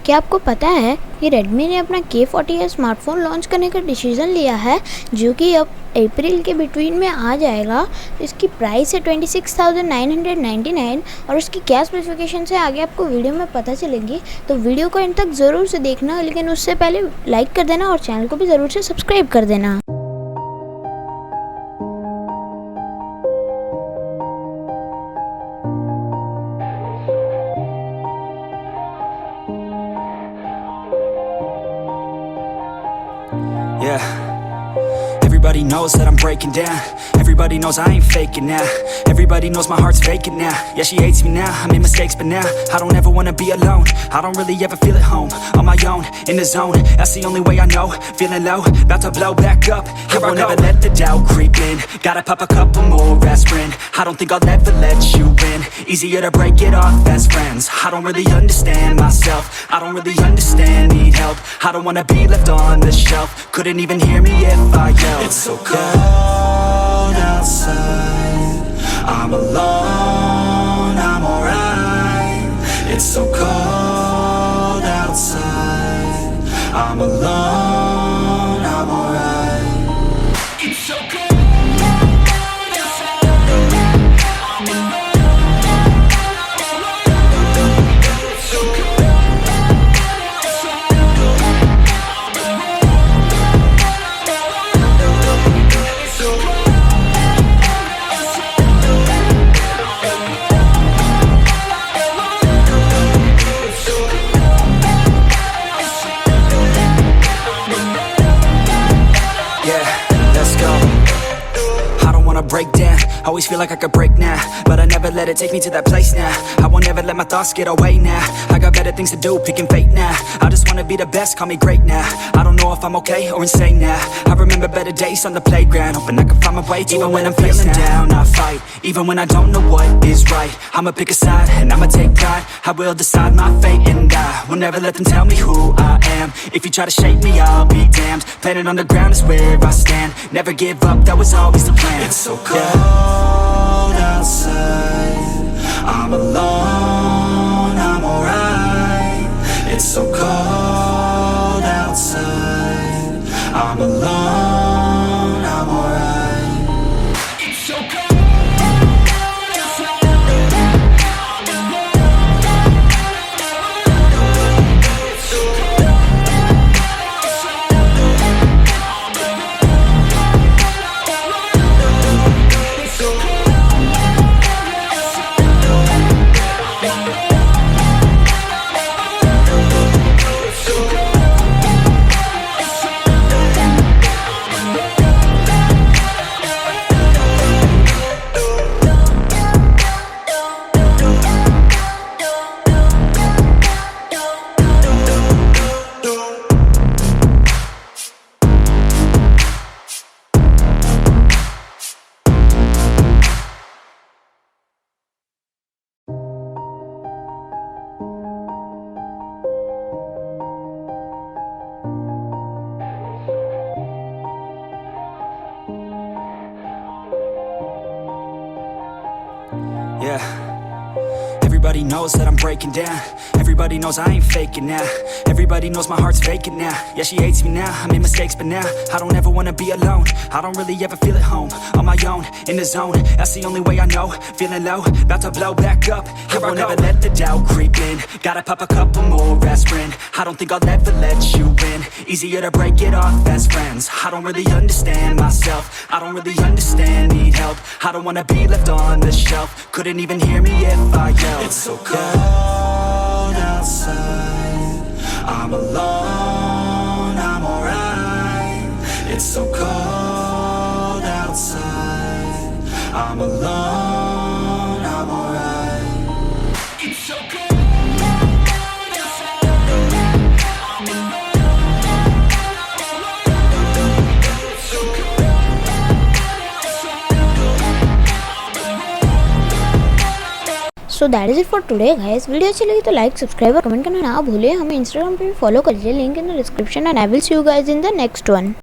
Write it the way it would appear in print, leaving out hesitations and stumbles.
क्या आपको पता है कि रेडमी ने अपना K40 स्मार्टफोन लॉन्च करने का डिसीज़न लिया है, जो कि अब अप्रैल के बिटवीन में आ जाएगा। इसकी प्राइस है 26,999 और इसकी क्या स्पेसिफिकेशन है आगे आपको वीडियो में पता चलेंगी। तो वीडियो को एंड तक ज़रूर से देखना, लेकिन उससे पहले लाइक कर देना और चैनल को भी ज़रूर से सब्सक्राइब कर देना। Yeah, everybody knows that I'm breaking down. Everybody knows I ain't faking now. Everybody knows my heart's vacant now. Yeah, she hates me now, I made mistakes but now I don't ever wanna be alone. I don't really ever feel at home. On my own, in the zone, that's the only way I know. Feeling low, about to blow back up. I won't ever let the doubt creep in. Gotta pop a couple more aspirin. I don't think I'll ever let you in. Easier to break it off best friends. I don't really understand myself. I don't really understand, need help. I don't wanna be left on the shelf. Couldn't even hear me if I yelled. It's so cold outside, I'm alone, I'm alright. It's so cold outside, I'm alone, I'm alright. It's so cold outside, I'm alone, it's so cold outside, I'm break down, always feel like I could break now, but I never let it take me to that place now. I won't ever let my thoughts get away now. I got better things to do, picking fate now. I just wanna be the best, call me great now. I don't know if I'm okay or insane now. I remember better days on the playground, hoping I can find my way to even when I'm feeling down, I fight. Even when I don't know what is right, I'ma pick a side and I'ma take pride. I will decide my fate and I will never let them tell me who I am. If you try to shake me, I'll be damned. Planet on the ground is where I stand. Never give up, that was always the plan. It's so cold outside, I'm alone, I'm alright. It's so cold outside, I'm alone, I'm alright. It's so cold outside, I'm alone, it's so cold outside, I'm Yeah, everybody knows that I'm breaking down. Everybody knows I ain't faking now. Everybody knows my heart's vacant now. Yeah, she hates me now, I made mistakes but now I don't ever wanna be alone. I don't really ever feel at home. On my own, in the zone, that's the only way I know. Feeling low, about to blow back up. I won't ever let the doubt creep in. Gotta pop a couple more aspirin. I don't think I'll ever let you in. Easier to break it off best friends. I don't really understand myself. I don't really understand, need help. I don't wanna be left on the shelf. Couldn't even hear me if I yelled. It's so cold outside, I'm alone, I'm alright. It's so cold outside, I'm alone, I'm alright. It's so cold outside, I'm alone, it's so cold outside, so that is it for today guys. Video अच्छी लगी तो like, subscribe और comment करना ना भूलिए। हमें Instagram पे भी फॉलो करिए, link in the description and I will see you guys in the next one.